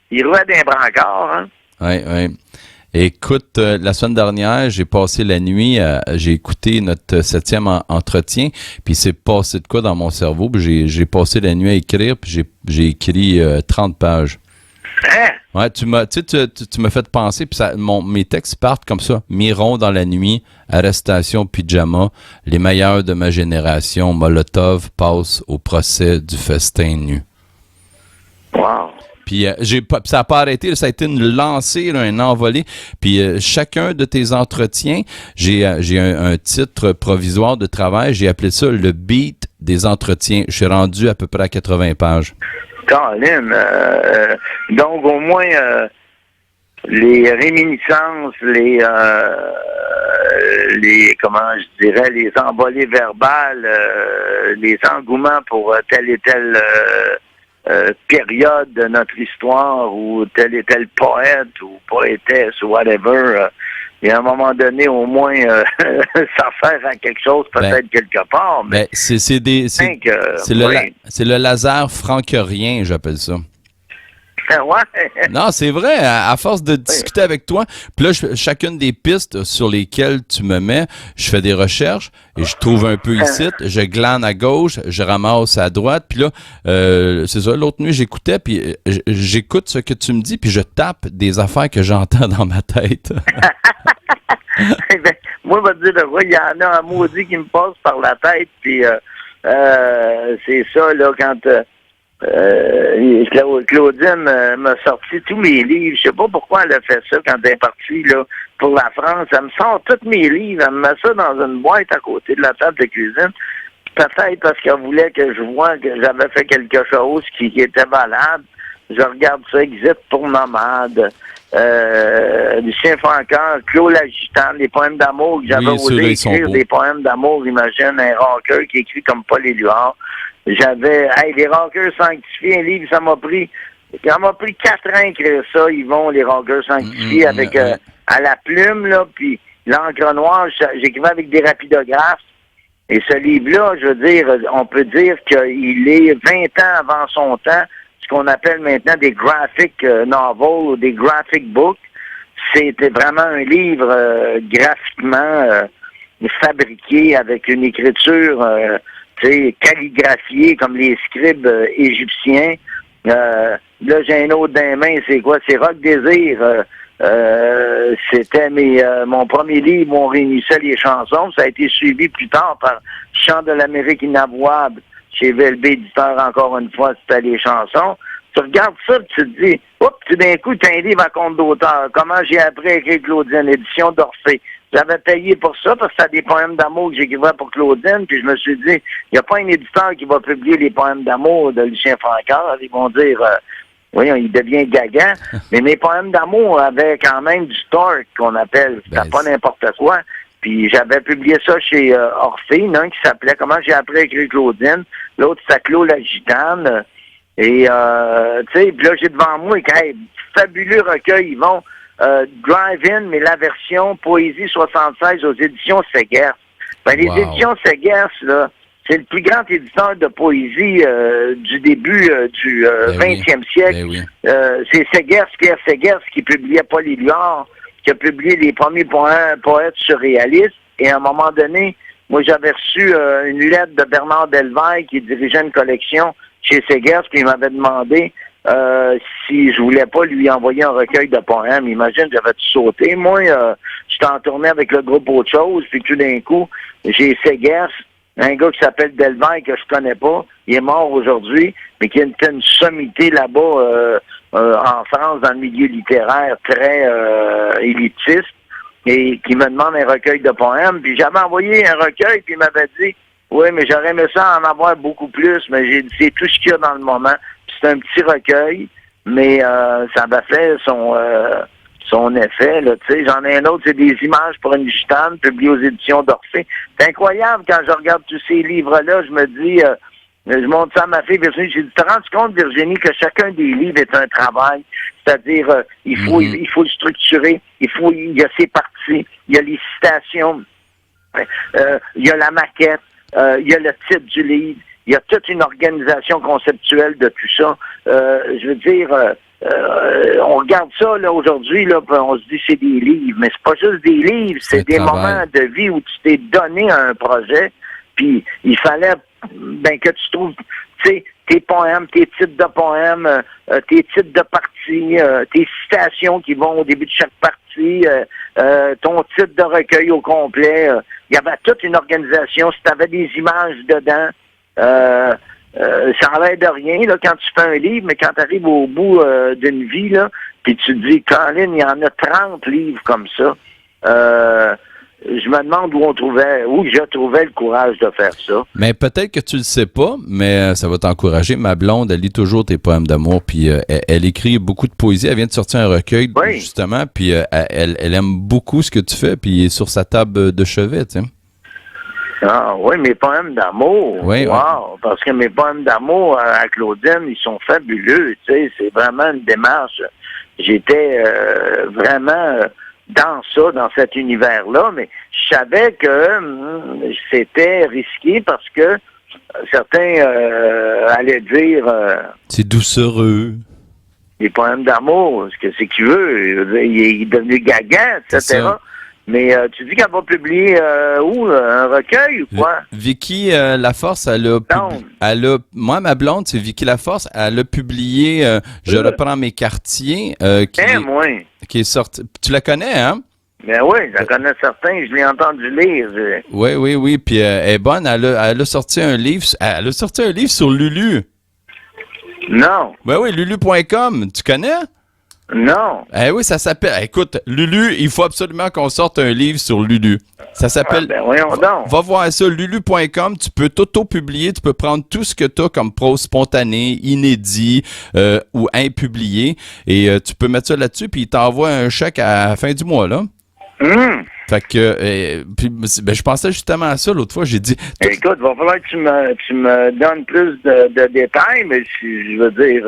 il roule d'un brancard, hein? Oui. Écoute, la semaine dernière, j'ai passé la nuit, j'ai écouté notre 7e entretien, puis c'est passé de quoi dans mon cerveau, puis j'ai passé la nuit à écrire, puis j'ai écrit 30 pages. Hein? Ouais, tu m'as fait penser, puis mes textes partent comme ça. Miron dans la nuit, arrestation pyjama, les meilleurs de ma génération, Molotov passe au procès du festin nu. Wow! Puis ça n'a pas arrêté, ça a été une lancée, là, un envolé. Puis chacun de tes entretiens, j'ai un titre provisoire de travail, j'ai appelé ça le beat des entretiens. Je suis rendu à peu près à 80 pages. Colin, donc au moins les réminiscences, les comment je dirais, les envolées verbales, les engouements pour telle et telle période de notre histoire ou tel et tel poète ou poétesse ou whatever, et à un moment donné, au moins, ça sert à quelque chose peut-être quelque part. Mais c'est le laser franquerien, j'appelle ça. Ouais. Non, c'est vrai. À force de discuter avec toi, puis là, chacune des pistes sur lesquelles tu me mets, je fais des recherches et je trouve un peu ici, je glane à gauche, je ramasse à droite, puis là, c'est ça, l'autre nuit, j'écoutais, puis j'écoute ce que tu me dis, puis je tape des affaires que j'entends dans ma tête. Ben, moi, je vais te dire, il y en a un maudit qui me passe par la tête, puis c'est ça, là, quand... Claudine m'a sorti tous mes livres. Je sais pas pourquoi elle a fait ça quand elle est partie là, pour la France. Elle me sort tous mes livres. Elle me met ça dans une boîte à côté de la table de cuisine. Peut-être parce qu'elle voulait que je voie que j'avais fait quelque chose qui était valable. je regarde ça, Exit pour Nomade, Lucien Francaire, Claude L'Agitant, les poèmes d'amour que j'avais osé écrire, des poèmes d'amour, imagine, un rocker qui écrit comme Paul Éluard. J'avais, les rockers sanctifiés, un livre, ça m'a pris 4 ans à écrire ça, Yvon, les rockers sanctifiés, avec à la plume, là, puis l'encre noire, j'écrivais avec des rapidographes. Et ce livre-là, je veux dire, on peut dire qu'il est 20 ans avant son temps, ce qu'on appelle maintenant des graphic novels ou des graphic books. C'était vraiment un livre graphiquement fabriqué avec une écriture calligraphiée comme les scribes égyptiens. Là, j'ai un autre dans les mains, c'est quoi? C'est Rock Désir. C'était mon premier livre où on réunissait les chansons. Ça a été suivi plus tard par Chant de l'Amérique inavouable chez VLB Éditeur, encore une fois, c'était les chansons. Tu regardes ça, tu te dis, oups, tout d'un coup, tu as un livre à compte d'auteur. Comment j'ai appris à écrire Claudine, édition d'Orphée. J'avais payé pour ça parce que c'était des poèmes d'amour que j'écrivais pour Claudine, puis je me suis dit, il n'y a pas un éditeur qui va publier les poèmes d'amour de Lucien Francaire. Ils vont dire, voyons, il devient gaga. Mais mes poèmes d'amour avaient quand même du torque, qu'on appelle. C'était pas n'importe quoi. Puis j'avais publié ça chez Orphée, l'un qui s'appelait Comment j'ai appris à écrire Claudine. L'autre, c'était Claude la Gitane. Et, tu sais, puis là, j'ai devant moi, fabuleux recueil, ils vont Drive-In, mais la version Poésie 76 aux éditions Segers. Ben, les éditions Segers, là, c'est le plus grand éditeur de poésie du début du 20e siècle. C'est Pierre Segers, qui publiait Paul Éluard, qui a publié les premiers poètes surréalistes. Et à un moment donné, moi, j'avais reçu une lettre de Bernard Delvaille, qui dirigeait une collection chez Segers, puis il m'avait demandé si je voulais pas lui envoyer un recueil de poèmes. Imagine, j'avais tout sauté. Moi, j'étais en tournée avec le groupe Autre Chose, puis tout d'un coup, j'ai Segers, un gars qui s'appelle Delvaille, que je connais pas. Il est mort aujourd'hui, mais qui a une sommité là-bas en France, dans le milieu littéraire, très élitiste, et qui me demande un recueil de poèmes. Puis j'avais envoyé un recueil, puis il m'avait dit, oui, mais j'aurais aimé ça en avoir beaucoup plus, mais j'ai dit, c'est tout ce qu'il y a dans le moment. Puis c'est un petit recueil, mais ça m'a fait son effet, là, tu sais. J'en ai un autre, c'est des images pour une gitane, publié aux éditions d'Orphée. C'est incroyable, quand je regarde tous ces livres-là, je me dis, je montre ça à ma fille Virginie, j'ai dit, te rends compte, Virginie, que chacun des livres est un travail, c'est-à-dire, il faut le structurer, il y a ses parties, il y a les citations, il y a la maquette, il y a le titre du livre, il y a toute une organisation conceptuelle de tout ça. Je veux dire, on regarde ça là aujourd'hui, là, on se dit c'est des livres, mais c'est pas juste des livres, c'est des moments de vie où tu t'es donné à un projet, puis il fallait que tu trouves, tu sais, tes poèmes, tes titres de poèmes, tes titres de parties, tes citations qui vont au début de chaque partie, ton titre de recueil au complet. Il y avait toute une organisation. Si tu avais des images dedans, ça n'enlève de rien là, quand tu fais un livre, mais quand tu arrives au bout d'une vie, là, puis tu te dis, Colin, il y en a 30 livres comme ça. Je me demande où je trouvais le courage de faire ça. Mais peut-être que tu le sais pas, mais ça va t'encourager. Ma blonde, elle lit toujours tes poèmes d'amour, puis elle écrit beaucoup de poésie. Elle vient de sortir un recueil, justement, puis elle aime beaucoup ce que tu fais, puis il est sur sa table de chevet, tu sais. Ah oui, mes poèmes d'amour. Oui, wow! Parce que mes poèmes d'amour à Claudine, ils sont fabuleux, tu sais. C'est vraiment une démarche. J'étais vraiment dans cet univers-là, mais je savais que c'était risqué parce que certains allaient dire... c'est doucereux. Les poèmes d'amour, ce que c'est qu'il veut. Il est devenu gaga, etc. Mais tu dis qu'elle va publier un recueil ou quoi? Vicky Laforce, moi, ma blonde, c'est Vicky Laforce, elle a publié Je reprends mes quartiers, qui est sorti. Tu la connais, hein? Ben oui, j'en connais certains, je l'ai entendu lire. Oui, puis elle est bonne, elle a sorti un livre, sur Lulu. Non. Ben oui, lulu.com, tu connais? Non. Eh oui, ça s'appelle... Écoute, Lulu, il faut absolument qu'on sorte un livre sur Lulu. Ça s'appelle... Voyons donc. Va voir ça, lulu.com. Tu peux t'auto-publier, tu peux prendre tout ce que tu as comme prose spontanée, inédit ou impublié. Et tu peux mettre ça là-dessus, puis il t'envoie un chèque à la fin du mois, là. Fait que, puis, ben, je pensais justement à ça l'autre fois. J'ai dit... Écoute, il va falloir que tu me donnes plus de détails, mais je veux dire...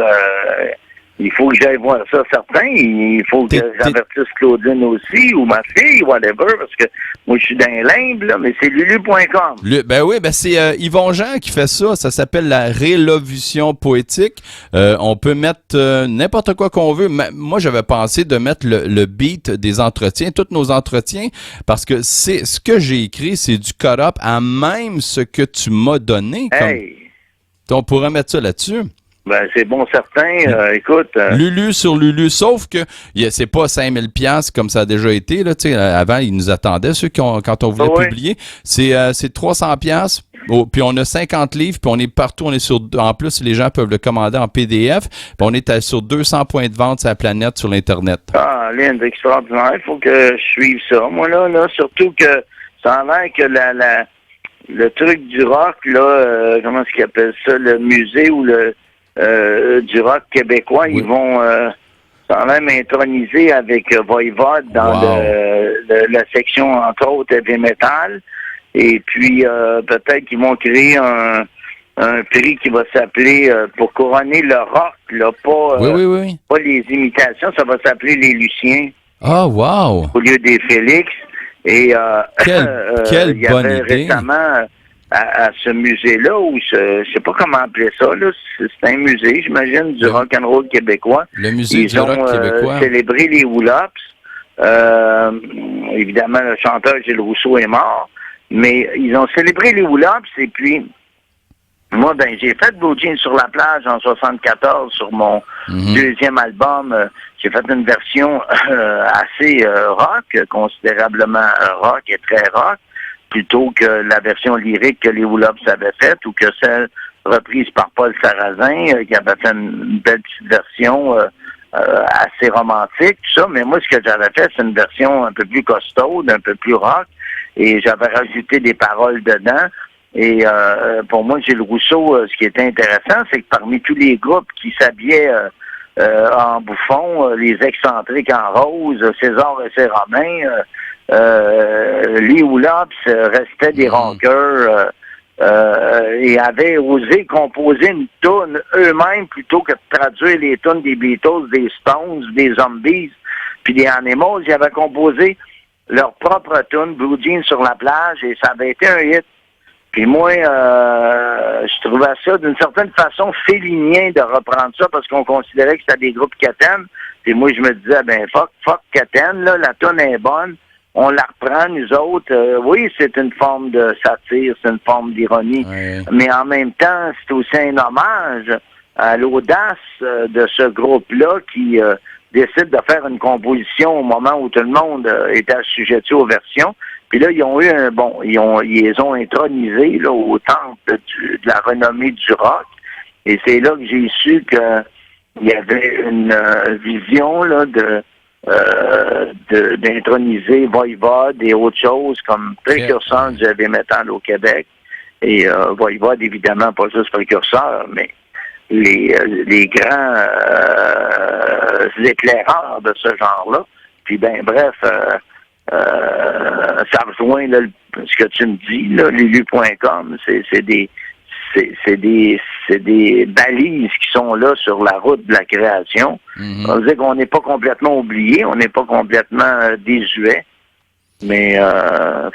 il faut que j'aille voir ça, certain. Il faut que j'avertisse Claudine aussi, ou ma fille, whatever, parce que moi, je suis dans les limbes, là, mais c'est lulu.com. Ben oui, ben c'est Yvon Jean qui fait ça. Ça s'appelle la rélocution poétique. On peut mettre n'importe quoi qu'on veut. Moi, j'avais pensé de mettre le beat des entretiens, tous nos entretiens, parce que c'est ce que j'ai écrit, c'est du cut-up à même ce que tu m'as donné. Hey! On pourrait mettre ça là-dessus. Ben, c'est bon, certain. Écoute... Lulu sur Lulu, sauf que c'est pas 5000 $, comme ça a déjà été. Là, avant, ils nous attendaient, ceux quand on voulait publier. C'est 300 $. Puis on a 50 livres, puis on est partout. On est sur... En plus, les gens peuvent le commander en PDF. Puis on est sur 200 points de vente sur la planète, sur l'Internet. Ah, Lynn, c'est extraordinaire. Il faut que je suive ça. Moi, là, surtout que ça a l'air que le truc du rock, là, comment est-ce qu'ils appellent ça, le musée ou du rock québécois, oui. Ils vont quand même introniser avec Voivode dans la section, entre autres, heavy metal. Et puis, peut-être qu'ils vont créer un prix qui va s'appeler, pour couronner le rock, là, pas les imitations, ça va s'appeler les Luciens. Ah, wow! Au lieu des Félix. Et quelle il y bonne avait idée. Récemment... À ce musée-là, où je sais pas comment appeler ça, là, c'est un musée, j'imagine, du rock'n'roll québécois. Le musée du rock québécois. Ils ont célébré les Woolops. Évidemment, le chanteur Gilles Rousseau est mort, mais ils ont célébré les Woolops, et puis, moi, ben, j'ai fait Blue Jeans sur la plage en 74 sur mon deuxième album. J'ai fait une version assez rock, considérablement rock et très rock, plutôt que la version lyrique que les Woolops avaient faite, ou que celle reprise par Paul Sarrazin, qui avait fait une belle petite version assez romantique, tout ça. Mais moi, ce que j'avais fait, c'est une version un peu plus costaude, un peu plus rock, et j'avais rajouté des paroles dedans. Et pour moi, Gilles Rousseau, ce qui était intéressant, c'est que parmi tous les groupes qui s'habillaient en bouffon, les excentriques en rose, César et ses Romains, les Woolops restaient des rockers et avaient osé composer une toune eux-mêmes plutôt que de traduire les tounes des Beatles, des Stones, des Zombies, puis des Animals. Ils avaient composé leur propre toune, Blue Jeans sur la plage, et ça avait été un hit. Puis moi, je trouvais ça d'une certaine façon félinien de reprendre ça parce qu'on considérait que c'était des groupes quétaines. Puis moi, je me disais, ben fuck quétaine, là, la toune est bonne. On la reprend, nous autres. Oui, c'est une forme de satire, c'est une forme d'ironie. Oui. Mais en même temps, c'est aussi un hommage à l'audace de ce groupe-là qui décide de faire une composition au moment où tout le monde était assujetti aux versions. Puis là, ils ont eu ils les ont intronisés là, au temple de la renommée du rock. Et c'est là que j'ai su qu'il y avait une vision là d'introniser Voivode et autres choses comme précurseur du heavy metal au Québec. Et Voivode, évidemment, pas juste précurseur, mais les grands éclaireurs de ce genre-là. Puis ben bref, ça rejoint là, ce que tu me dis, là, lulu.com, c'est des balises qui sont là sur la route de la création. On veut dire qu'on n'est pas complètement oublié, on n'est pas complètement désuet, mais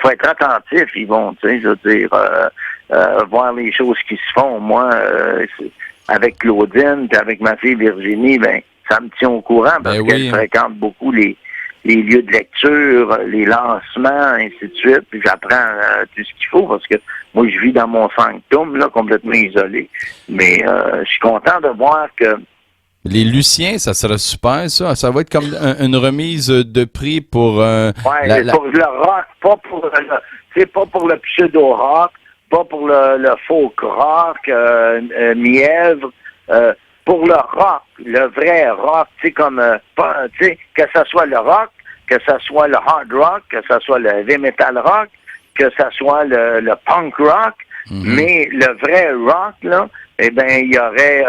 faut être attentif, ils vont, tu sais, je veux dire, voir les choses qui se font. Moi, avec Claudine, puis avec ma fille Virginie, ben ça me tient au courant parce qu'elle fréquente beaucoup les lieux de lecture, les lancements, ainsi de suite, puis j'apprends tout ce qu'il faut, parce que moi, je vis dans mon sanctum, là, complètement isolé. Mais je suis content de voir que... Les Luciens, ça serait super, ça. Ça va être comme une remise de prix pour... pour le rock, pas pour le pseudo-rock, pas pour le folk rock, mièvre. pour le rock, le vrai rock, tu sais, comme, tu sais, que ce soit le rock, que ce soit le hard rock, que ce soit le heavy metal rock, que ce soit le punk rock, mais le vrai rock, là, eh bien, il y aurait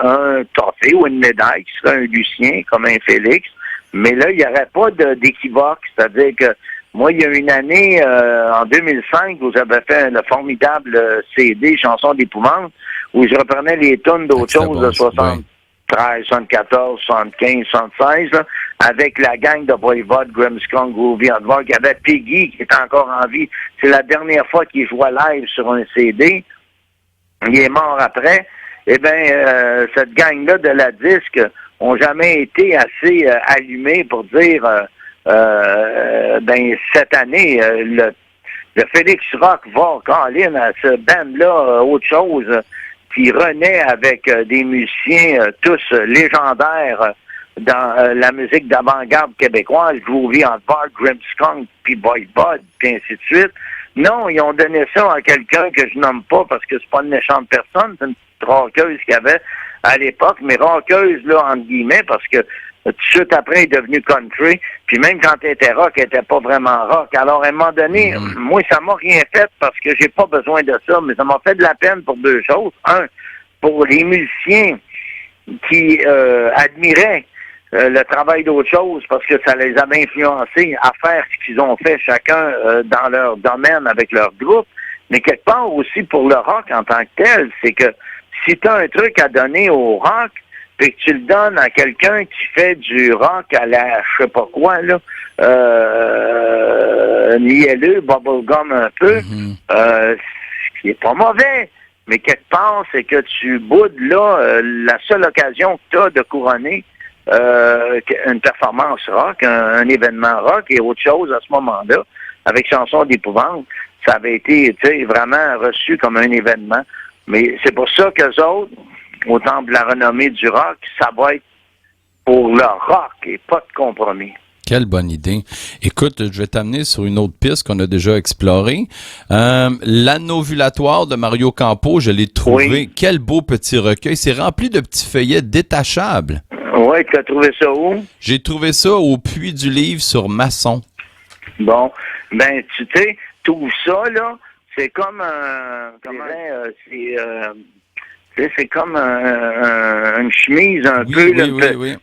un trophée ou une médaille qui serait un Lucien, comme un Félix, mais là, il n'y aurait pas d'équivoque, c'est-à-dire que moi, il y a une année, en 2005, où j'avais fait le formidable CD Chansons d'épouvante, où je reprenais les tunes d'autres choses de 73, 74, 75, 76, là, avec la gang de Voivode, Grimmskong, Groovy Hardware, qui avait Piggy, qui est encore en vie. C'est la dernière fois qu'il jouait live sur un CD. Il est mort après. Eh bien, cette gang-là de la disque ont jamais été assez allumés pour dire, ben, cette année, le Félix Rock va, Colin, à ce band-là, autre chose, qui renaît avec des musiciens tous légendaires dans la musique d'avant-garde québécoise, Groovy Hardware, Grimmskong, puis Boy Bud, puis ainsi de suite. Non, ils ont donné ça à quelqu'un que je nomme pas parce que c'est pas une méchante personne, c'est une petite rockeuse qu'il y avait à l'époque, mais rockeuse, là, entre guillemets, parce que tout de suite après, il est devenu country, puis même quand il était rock, il était pas vraiment rock. Alors, à un moment donné, moi, ça m'a rien fait parce que j'ai pas besoin de ça, mais ça m'a fait de la peine pour deux choses. Un, pour les musiciens qui admiraient le travail d'autre chose parce que ça les avait influencés à faire ce qu'ils ont fait chacun dans leur domaine avec leur groupe, mais quelque part aussi pour le rock en tant que tel, c'est que si tu as un truc à donner au rock, puis que tu le donnes à quelqu'un qui fait du rock à la je sais pas quoi, là, mielleux, bubblegum un peu, ce qui est pas mauvais, mais quelque part, c'est que tu boudes là la seule occasion que tu as de couronner une performance rock, un événement rock et autre chose à ce moment-là, avec Chansons d'épouvante, ça avait été, tu sais, vraiment reçu comme un événement. Mais c'est pour ça qu'eux autres, au temple de la renommée du rock, ça va être pour le rock et pas de compromis. Quelle bonne idée. Écoute, je vais t'amener sur une autre piste qu'on a déjà explorée. L'Anovulatoire de Mario Campo, je l'ai trouvé. Oui. Quel beau petit recueil. C'est rempli de petits feuillets détachables. Oui, tu as trouvé ça où? J'ai trouvé ça au Puits du Livre sur Masson. Bon, ben tu sais, tout ça, là, c'est comme c'est comme une chemise un peu. Oui.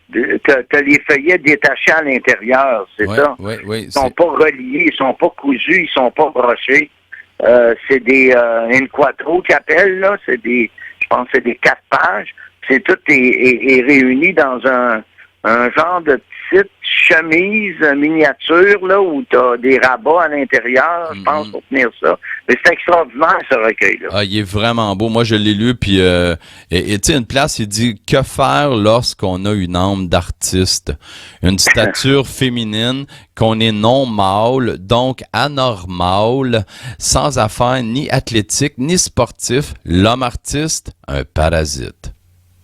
T'as les feuillets détachés à l'intérieur, c'est ça? Oui. Ils sont pas reliés, ils sont pas cousus, ils sont pas brochés. C'est des inquadros qu'ils appellent, là. C'est des, je pense que c'est des 4 pages. C'est tout est réuni dans un genre de petite chemise miniature, là, où tu as des rabats à l'intérieur, je pense, pour tenir ça. Mais c'est extraordinaire, ce recueil-là. Ah, il est vraiment beau. Moi, je l'ai lu, puis tu sais, une place, il dit « Que faire lorsqu'on a une âme d'artiste? Une stature féminine, qu'on est non mâle, donc anormal, sans affaires ni athlétique, ni sportif, l'homme artiste, un parasite. »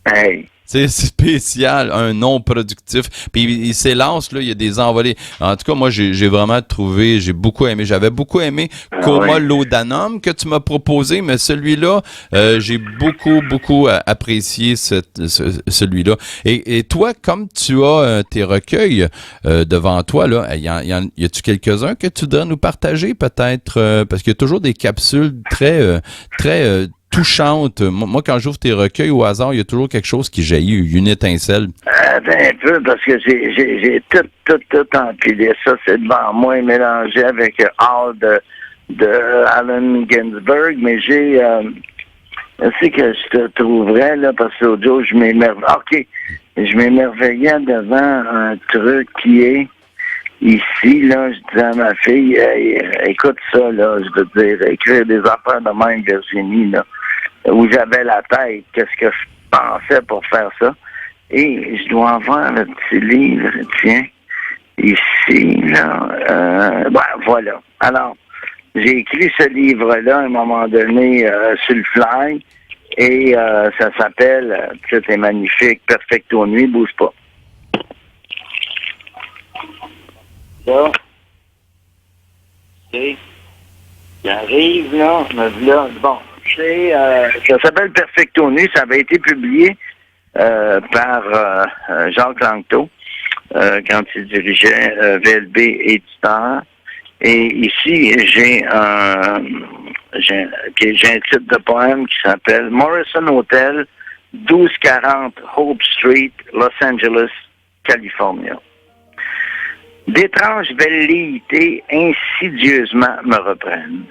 Hey. C'est spécial, un non productif. Puis il s'élance, là, il y a des envolées. En tout cas, moi, j'ai vraiment trouvé, j'ai beaucoup aimé. J'avais beaucoup aimé Coma Laudanum que tu m'as proposé, mais celui-là, j'ai beaucoup apprécié celui-là. Et toi, comme tu as tes recueils devant toi, là, y a-tu quelques-uns que tu dois nous partager, peut-être? Parce qu'il y a toujours des capsules très touchante. Moi, quand j'ouvre tes recueils au hasard, il y a toujours quelque chose qui jaillit, une étincelle. Ben, un peu, parce que j'ai tout empilé. Ça, c'est devant moi, mélangé avec Hall de Allen Ginsberg, mais j'ai... je sais que je te trouverais, là, parce que l'autre jour, je m'émerveillais devant un truc qui est ici, là, je disais à ma fille, écoute ça, là, je veux dire, écrire des affaires de même, Virginie, là, où j'avais la tête, qu'est-ce que je pensais pour faire ça. Et je dois avoir le petit livre, tiens, ici, là, voilà. Alors, j'ai écrit ce livre-là à un moment donné sur le fly, et ça s'appelle, c'est magnifique, Perfecto Nuit, bouge pas. Là, j'arrive, là, me voilà, bon, je Ça s'appelle Perfecto Nu. Ça avait été publié par Jacques Langto quand il dirigeait VLB Éditeur. Et ici, j'ai un titre de poème qui s'appelle Morrison Hotel, 1240 Hope Street, Los Angeles, California. D'étranges velléités insidieusement me reprennent.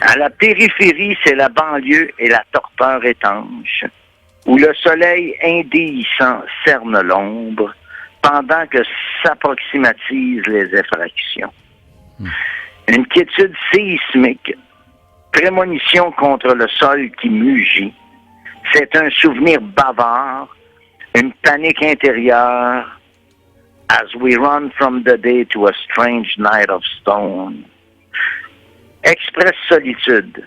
À la périphérie, c'est la banlieue et la torpeur étanche, où le soleil indéhiscent cerne l'ombre, pendant que s'approximatisent les effractions. Une quiétude séismique, prémonition contre le sol qui mugit, c'est un souvenir bavard, une panique intérieure, as we run from the day to a strange night of stone. Express solitude,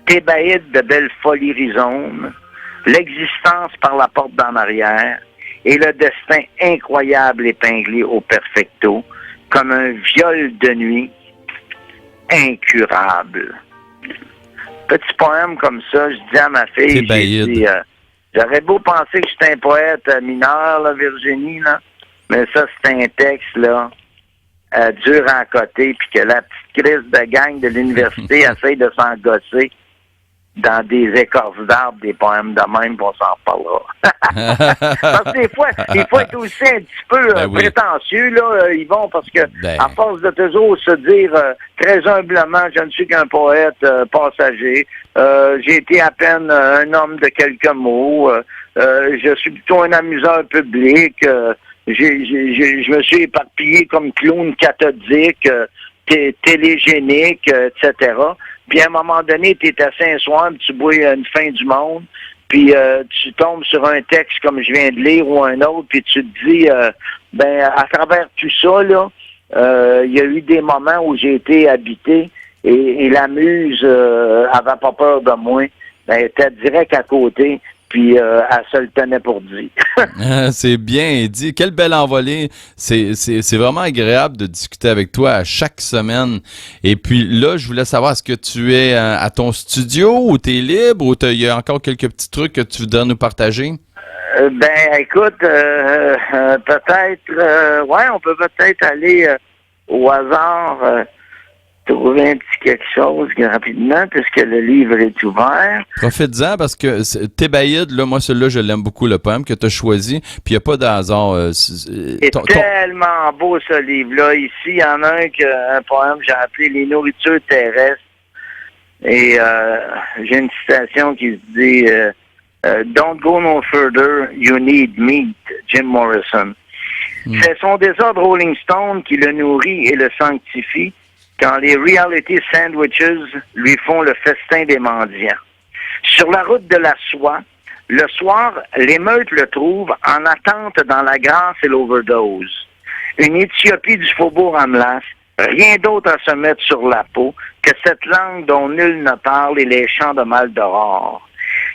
thébaïde de belles folies rhizomes, l'existence par la porte d'en arrière et le destin incroyable épinglé au perfecto comme un viol de nuit incurable. Petit poème comme ça, je dis à ma fille, j'ai dit, j'aurais beau penser que j'étais un poète mineur, là, Virginie, là, mais ça, c'est un texte, là, dur à côté, puis que la petite crise de gang de l'université essaye de s'engosser dans des écorces d'arbres, des poèmes de même, puis on s'en reparlera. Parce que des fois, il faut être aussi un petit peu prétentieux, là, Yvon, parce que à force de toujours se dire très humblement, je ne suis qu'un poète passager, j'ai été à peine un homme de quelques mots, je suis plutôt un amuseur public, je me suis éparpillé comme clown cathodique, télégénique, etc. Puis à un moment donné, tu es assis un soir, tu bois une fin du monde, puis tu tombes sur un texte comme je viens de lire ou un autre, puis tu te dis, à travers tout ça, là, il y a eu des moments où j'ai été habité et la muse avait pas peur de moi. Elle était direct à côté. Puis elle se le tenait pour dire. C'est bien dit. Quelle belle envolée. C'est vraiment agréable de discuter avec toi à chaque semaine. Et puis là, je voulais savoir, est-ce que tu es à ton studio ou tu es libre ou il y a encore quelques petits trucs que tu voudrais nous partager? Écoute, peut-être, on peut peut-être aller au hasard trouver un petit quelque chose rapidement, puisque le livre est ouvert. Profites-en, parce que Thébaïde, là, moi, celui-là, je l'aime beaucoup, le poème que tu as choisi, puis il n'y a pas de hasard. C'est tellement beau, ce livre-là. Ici, il y en a un poème que j'ai appelé « Les nourritures terrestres ». Et j'ai une citation qui se dit Don't go no further, you need meat », Jim Morrison. C'est son désordre Rolling Stone qui le nourrit et le sanctifie, quand les reality sandwiches lui font le festin des mendiants. Sur la route de la soie, le soir, l'émeute le trouve en attente dans la grâce et l'overdose. Une Éthiopie du faubourg Amlas, rien d'autre à se mettre sur la peau que cette langue dont nul ne parle et les chants de Maldoror.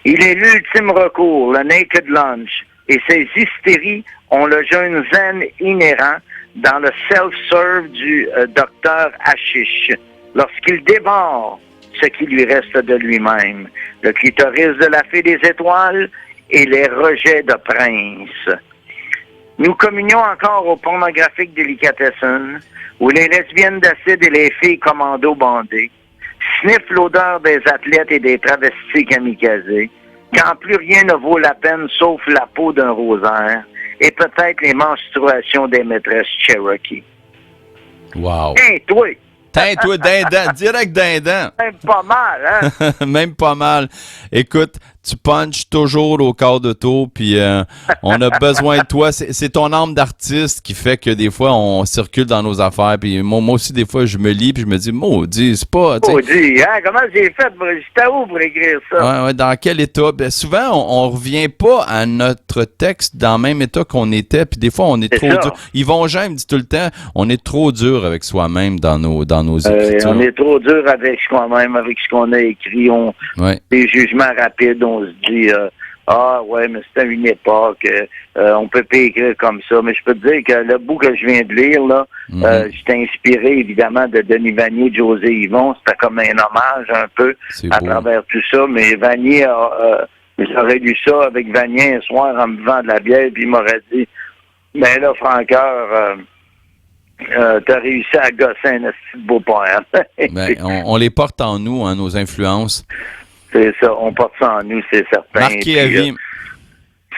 Il est l'ultime recours, le naked lunch, et ses hystéries ont le jeûne zen inhérent dans le self-serve du docteur Hashish, lorsqu'il dévore ce qui lui reste de lui-même, le clitoris de la fée des étoiles et les rejets de prince. Nous communions encore au pornographique délicatessen, où les lesbiennes d'acide et les filles commando bandées sniffent l'odeur des athlètes et des travestis kamikazés, quand plus rien ne vaut la peine sauf la peau d'un rosaire, et peut-être les menstruations des maîtresses Cherokee. Wow! Hey, toi! Toi, dindin, direct dindin. Même pas mal, hein? Même pas mal. Écoute, tu punches toujours au quart de tour, puis on a besoin de toi. C'est ton âme d'artiste qui fait que des fois, on circule dans nos affaires. Puis moi aussi, des fois, je me lis, puis je me dis, maudit, c'est pas... Maudit, hein? Comment j'ai fait? J'étais où pour écrire ça? Ouais, dans quel état? Ben, souvent, on revient pas à notre texte dans le même état qu'on était, puis des fois, on est trop dur. Yvon Jean me dit tout le temps, on est trop dur avec soi-même dans nos écritures. On est trop dur avec soi-même, avec ce qu'on a écrit. Des jugements rapides, on se dit, Ah ouais, mais c'était une époque. On peut pas écrire comme ça. Mais je peux te dire que le bout que je viens de lire, là, j'étais inspiré évidemment de Denis Vanier, de José Yvon. C'était comme un hommage un peu à travers tout ça. Mais Vanier j'aurais lu ça avec Vanier un soir en me buvant de la bière, puis il m'aurait dit, mais là, Francoeur, t'as réussi à gosser un petit beau poème. Ben, on les porte en nous, hein, nos influences. C'est ça, on porte ça en nous, c'est certain. Marqué à vie.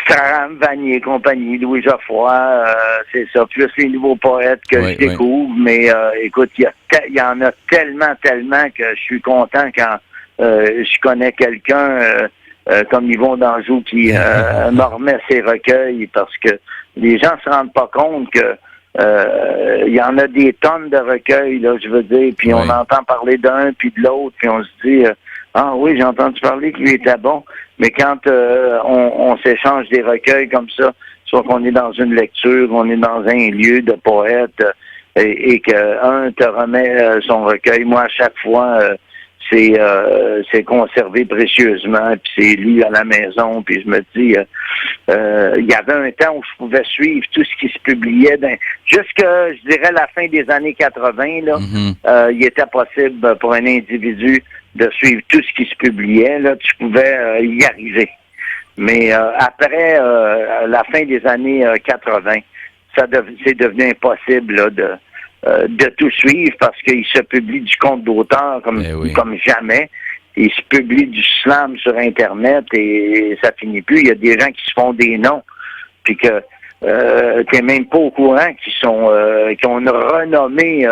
Saram, Vanier, compagnie, Louis Geoffroy, c'est ça. Plus les nouveaux poètes que je découvre. Mais écoute, il y en a tellement que je suis content quand je connais quelqu'un comme Yvon Danjou qui me remet ses recueils, parce que les gens se rendent pas compte que il y en a des tonnes de recueils, là, je veux dire, puis on entend parler d'un puis de l'autre, puis on se dit ah oui, j'ai entendu parler qu'il était bon. Mais quand on s'échange des recueils comme ça, soit qu'on est dans une lecture, on est dans un lieu de poète, et qu'un te remet son recueil, moi à chaque fois c'est conservé précieusement, puis c'est lu à la maison, puis je me dis il y avait un temps où je pouvais suivre tout ce qui se publiait jusqu'à, je dirais, la fin des années 80, là, il était possible pour un individu de suivre tout ce qui se publiait, là, tu pouvais y arriver. Mais après la fin des années 80, c'est devenu impossible là, de tout suivre, parce qu'il se publie du compte d'auteur comme jamais. Il se publie du slam sur Internet et ça finit plus. Il y a des gens qui se font des noms, puis que t'es même pas au courant qui ont une renommée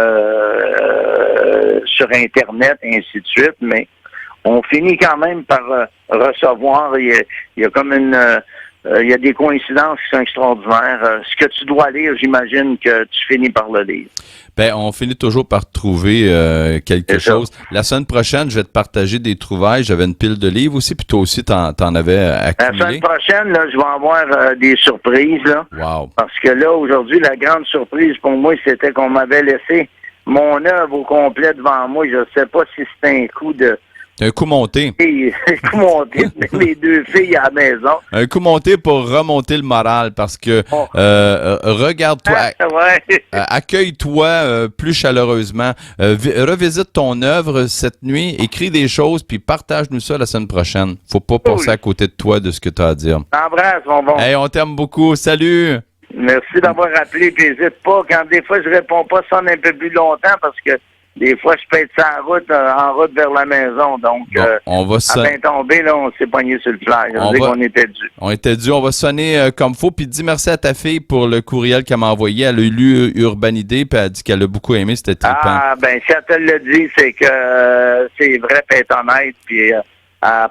sur Internet, et ainsi de suite, mais on finit quand même par recevoir. Il y a comme il y a des coïncidences qui sont extraordinaires. Ce que tu dois lire, j'imagine que tu finis par le lire. Ben, on finit toujours par trouver quelque chose. La semaine prochaine, je vais te partager des trouvailles. J'avais une pile de livres aussi, puis toi aussi, t'en avais accumulé. La semaine prochaine, là, je vais avoir des surprises, là. Wow. Parce que là, aujourd'hui, la grande surprise pour moi, c'était qu'on m'avait laissé mon œuvre au complet devant moi. Je ne sais pas si c'était un coup de... Un coup monté. Un coup monté, mes deux filles à la maison. Un coup monté pour remonter le moral, parce que regarde-toi, accueille-toi plus chaleureusement, revisite ton œuvre cette nuit, écris des choses, puis partage-nous ça la semaine prochaine. Faut pas passer à côté de toi de ce que tu as à dire. T'embrasse, mon bon. Hey, on t'aime beaucoup. Salut! Merci d'avoir appelé, puis n'hésite pas. Quand des fois je réponds pas, sonne un peu plus longtemps, parce que des fois, je peux être sur la route, en route vers la maison. Donc, on va à peine tombé, là, on s'est pogné sur le fly. On était dû. On était dû. On va sonner comme faut. Puis dis merci à ta fille pour le courriel qu'elle m'a envoyé. Elle a lu Urbanidé, puis elle a dit qu'elle a beaucoup aimé. C'était trippant. Ah, ben, si elle te le dit, c'est que c'est vrai, puis elle est honnête, puis elle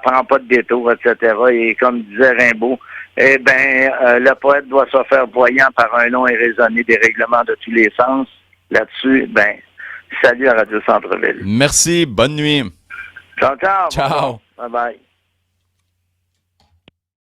prend pas de détour, etc. Et comme disait Rimbaud, eh ben, le poète doit se faire voyant par un long et raisonné dérèglement de tous les sens. Là-dessus, ben, salut à Radio Centre-Ville. Merci. Bonne nuit. Ciao, ciao. Ciao. Bye bye.